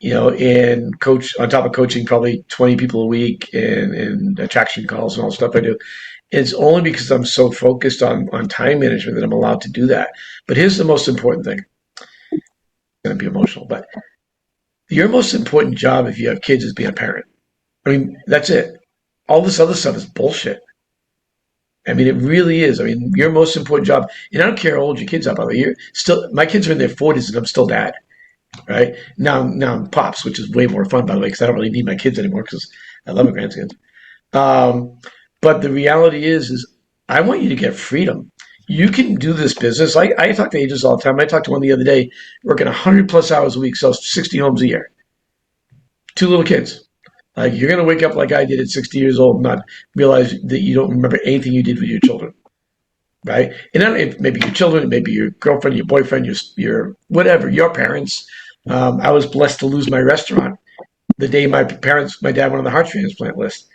and coach on top of coaching probably 20 people a week and attraction calls and all the stuff I do. It's only because I'm so focused on time management that I'm allowed to do that. But here's the most important thing. It's going to be emotional, but your most important job if you have kids is being a parent. I mean, that's it. All this other stuff is bullshit. I mean, it really is. I mean, your most important job, and I don't care how old your kids are, by the way. You're still, my kids are in their 40s and I'm still dad, right? Now I'm pops, which is way more fun, by the way, because I don't really need my kids anymore because I love my grandkids. But the reality is I want you to get freedom. You can do this business. I talk to agents all the time. I talked to one the other day, working 100 plus hours a week, sells 60 homes a year. 2 little kids. Like, you're going to wake up like I did at 60 years old and not realize that you don't remember anything you did with your children, right? And then maybe your children, maybe your girlfriend, your boyfriend, your whatever, your parents. I was blessed to lose my restaurant the day my dad went on the heart transplant list,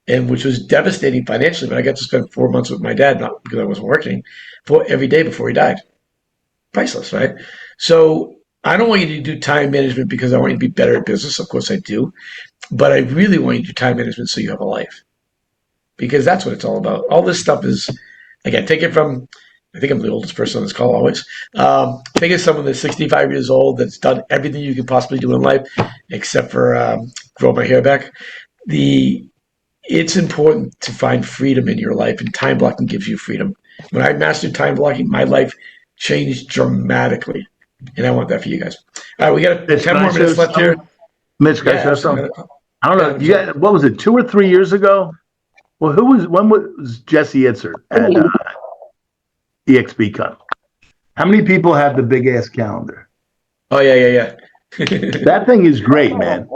and which was devastating financially, but I got to spend 4 months with my dad, not because I wasn't working, for every day before he died. Priceless, right? So I don't want you to do time management because I want you to be better at business. Of course I do. But I really want you to do time management so you have a life. Because that's what it's all about. All this stuff is, again, take it from, I think I'm the oldest person on this call always. Take it someone that's 65 years old that's done everything you could possibly do in life, except for grow my hair back. It's important to find freedom in your life, and time blocking gives you freedom. When I mastered time blocking, my life changed dramatically. And I want that for you guys. All right, we got 10 more minutes left here. Mitch, guys, have something. I don't know. You got, what was it, 2 or 3 years ago? Well, when was Jesse Itzert at EXPCon? How many people have the big ass calendar? Oh, yeah. That thing is great, man.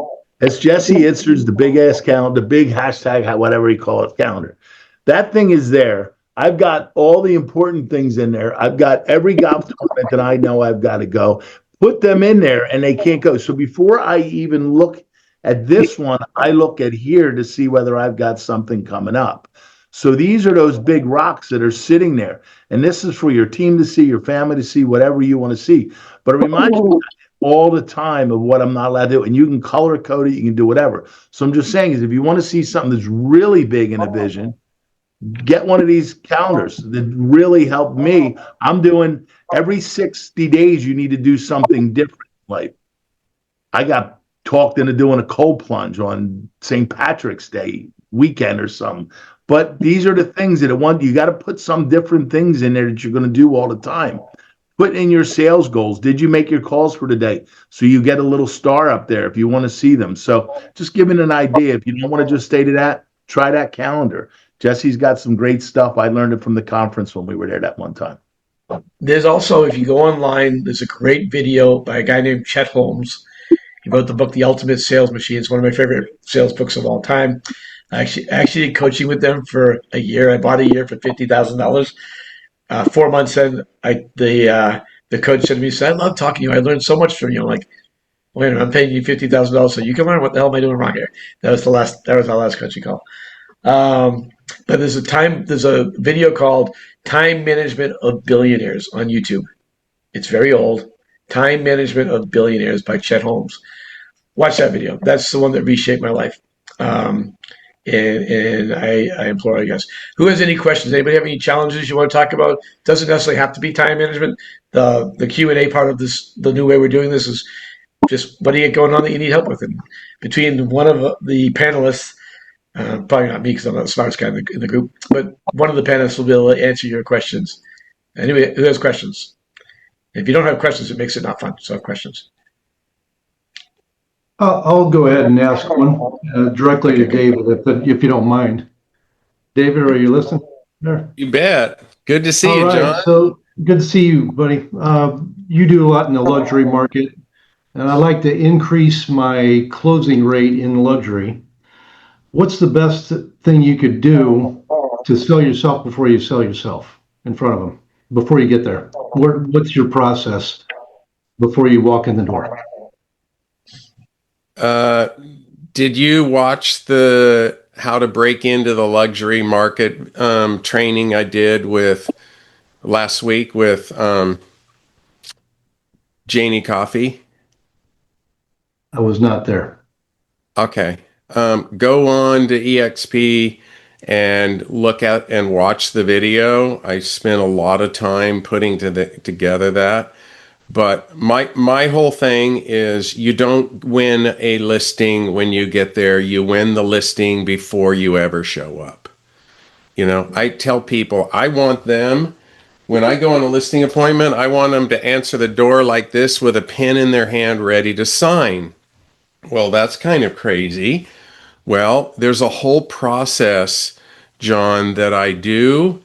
It's Jesse Itzert's the big ass calendar, the big hashtag, whatever you call it, calendar. That thing is there. I've got all the important things in there. I've got every golf tournament that I know I've got to go. Put them in there and they can't go. So before I even look at this one, I look at here to see whether I've got something coming up. So these are those big rocks that are sitting there. And this is for your team to see, your family to see, whatever you want to see. But it reminds me all the time of what I'm not allowed to do. And you can color code it, you can do whatever. So I'm just saying is if you want to see something that's really big in a vision, get one of these calendars that really help me. I'm doing every 60 days, you need to do something different. Like I got talked into doing a cold plunge on St. Patrick's Day weekend or something. But these are the things that you got to put some different things in there that you're going to do all the time. Put in your sales goals. Did you make your calls for today? So you get a little star up there if you want to see them. So just giving an idea. If you don't want to just stay to that, try that calendar. Jesse's got some great stuff. I learned it from the conference when we were there that one time. There's also, if you go online, there's a great video by a guy named Chet Holmes. He wrote the book, The Ultimate Sales Machine. It's one of my favorite sales books of all time. I actually did coaching with them for a year. I bought a year for $50,000. 4 months in, the coach said to me, I love talking to you. I learned so much from you. I'm like, wait a minute, I'm paying you $50,000 so you can learn. What the hell am I doing wrong here? That was our last coaching call. But there's a video called Time Management of Billionaires on YouTube. It's very old. Time Management of Billionaires by Chet Holmes. Watch that video. That's the one that reshaped my life. And I implore you guys. Who has any questions? Anybody have any challenges you want to talk about? Doesn't necessarily have to be time management. The Q&A part of this, the new way we're doing this is just what do you get going on that you need help with? And between one of the panelists, probably not me because I'm not the smartest guy in the group, but one of the panelists will be able to answer your questions. Anyway, who has questions? If you don't have questions, it makes it not fun. So have questions. I'll go ahead and ask one directly to David, if you don't mind. David, are you listening there? You bet. Good to see you, John. So good to see you, buddy. You do a lot in the luxury market, and I like to increase my closing rate in luxury. What's the best thing you could do to sell yourself before you sell yourself in front of them, before you get there? What's your process before you walk in the door? Did you watch the how to break into the luxury market training I did with last week with Janie Coffey? I was not there. Okay. Go on to EXP and look at and watch the video. I spent a lot of time putting together that. But my whole thing is you don't win a listing when you get there. You win the listing before you ever show up. You know, I tell people I want them, when I go on a listing appointment, I want them to answer the door like this with a pen in their hand ready to sign. Well, that's kind of crazy. Well, there's a whole process, John, that I do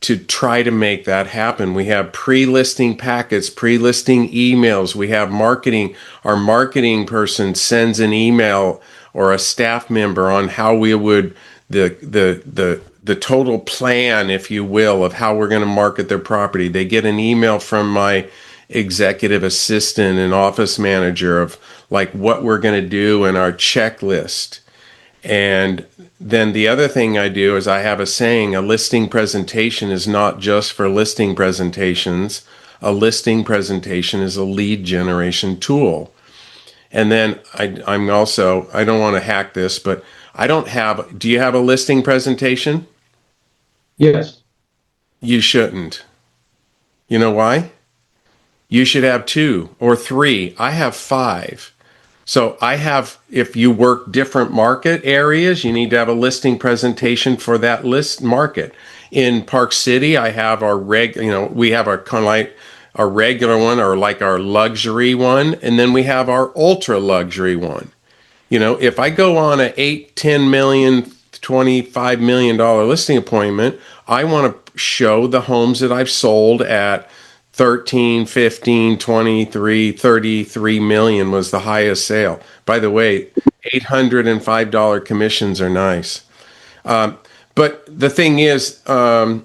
to try to make that happen. We have pre-listing packets, pre-listing emails. We have marketing. Our marketing person sends an email or a staff member on how we would the total plan, if you will, of how we're going to market their property. They get an email from my executive assistant and office manager of like what we're going to do in our checklist. And then the other thing I do is I have a saying, a listing presentation is not just for listing presentations. A listing presentation is a lead generation tool. And then I'm also, I don't want to hack this, but do you have a listing presentation? Yes. You shouldn't. You know why? You should have 2 or 3. I have 5. So if you work different market areas, you need to have a listing presentation for that list market. In Park City, I have we have our kind of like our regular one or like our luxury one. And then we have our ultra luxury one. You know, if I go on a $8, $10 million, $25 million listing appointment, I want to show the homes that I've sold at 13, 15, 23, 33 million was the highest sale. By the way, $805 commissions are nice. But the thing is, I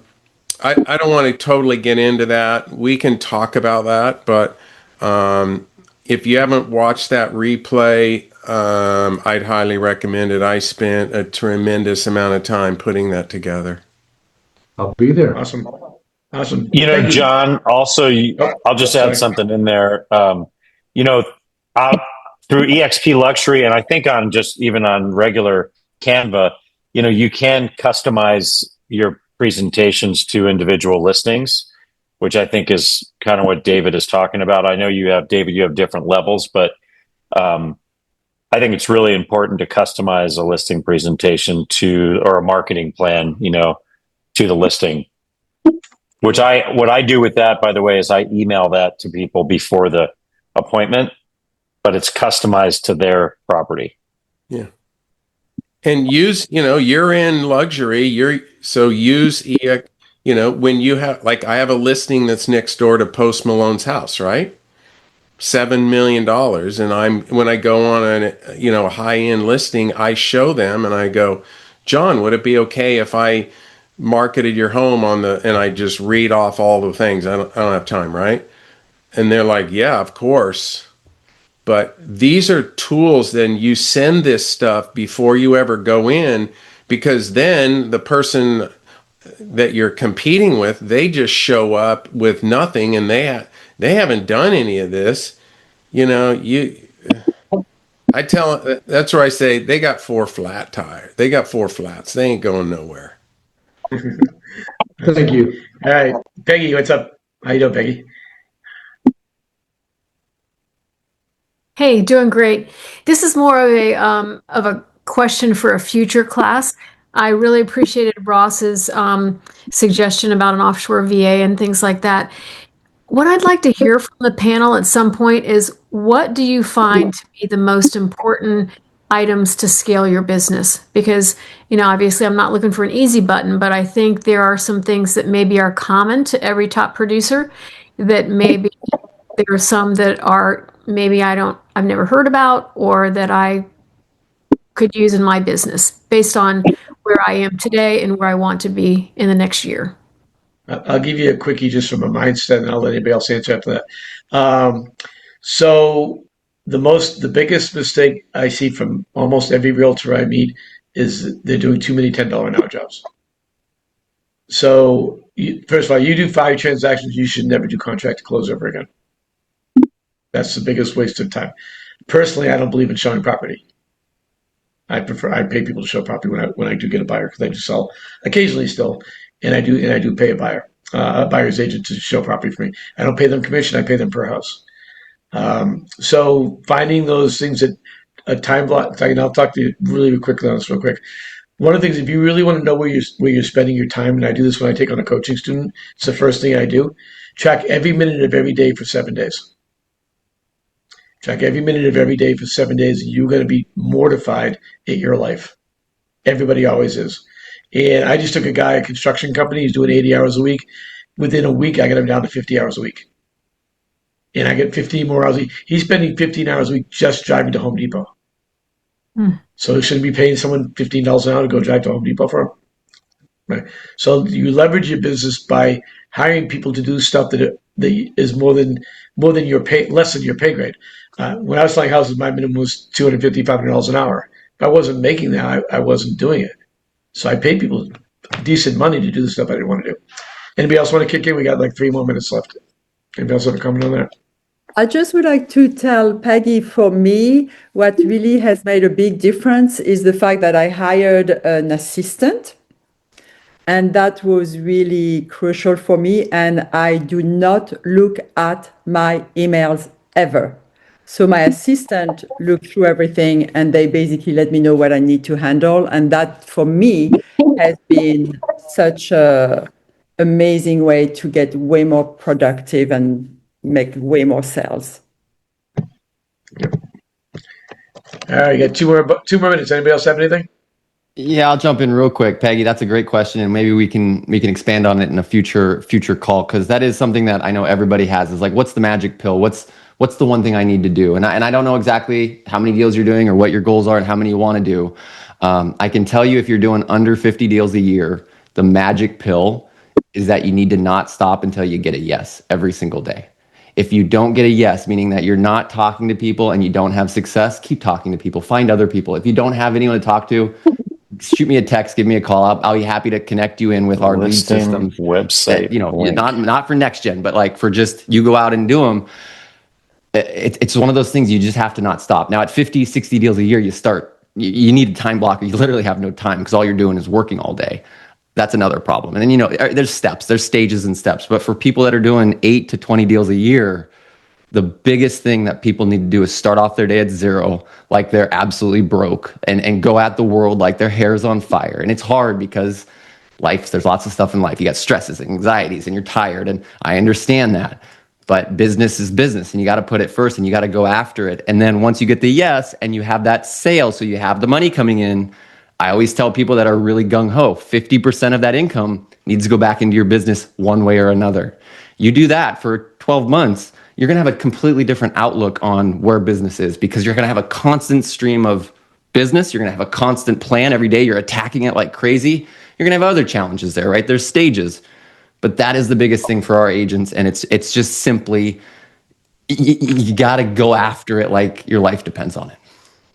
don't want to totally get into that. We can talk about that, but if you haven't watched that replay, I'd highly recommend it. I spent a tremendous amount of time putting that together. I'll be there. Awesome. Awesome. You know, Thank you. John, also, I'll just add sorry. something in there. You know, through EXP Luxury, and I think even on regular Canva, you know, you can customize your presentations to individual listings, which I think is kind of what David is talking about. I know you have different levels, but I think it's really important to customize a listing presentation or a marketing plan, you know, to the listing. What I do with that, by the way, is I email that to people before the appointment, but it's customized to their property. Yeah. And you're in luxury, use EX, when you have, like I have a listing that's next door to Post Malone's house, right? $7 million. And when I go on a high-end listing, I show them and I go, John, would it be okay if I marketed your home and I just read off all the things? I don't have time, right? And they're like, yeah, of course. But these are tools. Then you send this stuff before you ever go in, because then the person that you're competing with, they just show up with nothing, and they haven't done any of this. That's where I say they got 4 flat tires. They got 4 flats. They ain't going nowhere. Thank you. All right. Peggy, what's up? How you doing, Peggy? Hey, doing great. This is more of a question for a future class. I really appreciated Ross's suggestion about an offshore VA and things like that. What I'd like to hear from the panel at some point is, what do you find to be the most important items to scale your business? Because, obviously I'm not looking for an easy button, but I think there are some things that maybe are common to every top producer, that maybe there are some that are maybe I've never heard about, or that I could use in my business based on where I am today and where I want to be in the next year. I'll give you a quickie just from a mindset, and I'll let anybody else answer after that. So the biggest mistake I see from almost every realtor I meet is they're doing too many $10 an hour jobs. So first of all, you do 5 transactions, you should never do contract to close ever again. That's the biggest waste of time. Personally, I don't believe in showing property. I pay people to show property when I do get a buyer, because I do sell occasionally still, and I do pay a buyer's agent to show property for me. I don't pay them commission, I pay them per house. So finding those things that a time block, and I'll talk to you really quickly on this real quick. One of the things, if you really want to know where you're spending your time, and I do this when I take on a coaching student, it's the first thing I do. Track every minute of every day for 7 days. Track every minute of every day for 7 days, and you're going to be mortified at your life. Everybody always is. And I just took a guy, a construction company, he's doing 80 hours a week. Within a week, I got him down to 50 hours a week. And I get 15 more hours a week. He's spending 15 hours a week just driving to Home Depot. So he shouldn't be paying someone $15 an hour to go drive to Home Depot for him. Right. So you leverage your business by hiring people to do stuff that is more than your pay, less than your pay grade. When I was selling houses, my minimum was $250, $500 an hour. If I wasn't making that, I wasn't doing it. So I paid people decent money to do the stuff I didn't want to do. Anybody else want to kick in? We got like 3 more minutes left. Anybody else have a comment on that? I just would like to tell Peggy, for me, what really has made a big difference is the fact that I hired an assistant. And that was really crucial for me. And I do not look at my emails ever. So my assistant looked through everything and they basically let me know what I need to handle. And that, for me, has been such an amazing way to get way more productive and make way more sales. All right, you got two more minutes. Anybody else have anything? Yeah, I'll jump in real quick, Peggy. That's a great question, and maybe we can expand on it in a future call, because that is something that I know everybody has. Is like, what's the magic pill? What's the one thing I need to do? And I don't know exactly how many deals you're doing or what your goals are and how many you want to do. I can tell you, if you're doing under 50 deals a year, the magic pill is that you need to not stop until you get a yes every single day. If you don't get a yes, meaning that you're not talking to people and you don't have success, keep talking to people. Find other people. If you don't have anyone to talk to, shoot me a text, give me a call. I'll be happy to connect you in with our lead system website. That, not for next gen, but like for just you go out and do them. It's one of those things you just have to not stop. Now at 50, 60 deals a year, you need a time blocker. You literally have no time because all you're doing is working all day. That's another problem. And then, there's steps, there's stages and steps. But for people that are doing 8 to 20 deals a year, the biggest thing that people need to do is start off their day at 0, like they're absolutely broke, and go at the world like their hair's on fire. And it's hard because there's lots of stuff in life. You got stresses and anxieties and you're tired. And I understand that. But business is business, and you got to put it first and you got to go after it. And then once you get the yes and you have that sale, so you have the money coming in, I always tell people that are really gung-ho, 50% of that income needs to go back into your business one way or another. You do that for 12 months, you're going to have a completely different outlook on where business is, because you're going to have a constant stream of business. You're going to have a constant plan every day. You're attacking it like crazy. You're going to have other challenges there, right? There's stages. But that is the biggest thing for our agents. And it's just simply, you got to go after it like your life depends on it.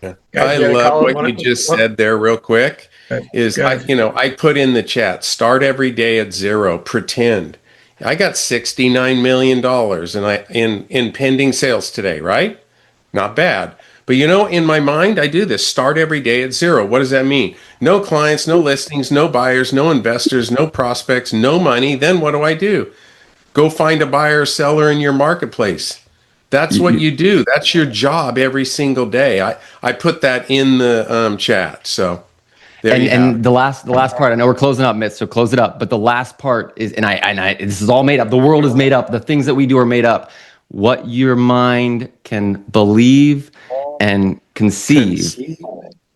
Yeah. I love what you just said there real quick. I put in the chat, start every day at 0, pretend. I got $69 million in pending sales today, right? Not bad. But in my mind, I do this, start every day at 0. What does that mean? No clients, no listings, no buyers, no investors, no prospects, no money. Then what do? Go find a buyer or seller in your marketplace. That's what you do. That's your job every single day. I put that in the chat. So and the last part, I know we're closing up, Mitch, so close it up. But the last part is, and I this is all made up. The world is made up. The things that we do are made up. What your mind can believe and conceive,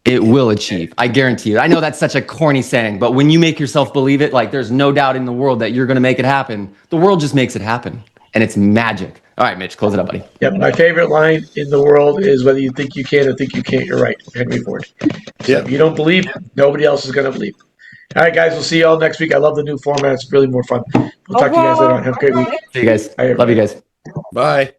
it will achieve. I guarantee you. I know that's such a corny saying, but when you make yourself believe it, like there's no doubt in the world that you're going to make it happen. The world just makes it happen, and it's magic. All right, Mitch, close it up, buddy. Yep, my favorite line in the world is, whether you think you can or think you can't, you're right. Henry Ford. So if you don't believe, nobody else is going to believe. All right, guys, we'll see you all next week. I love the new format. It's really more fun. We'll talk to you guys later on. Have a great week. See you guys. Love you guys. Bye.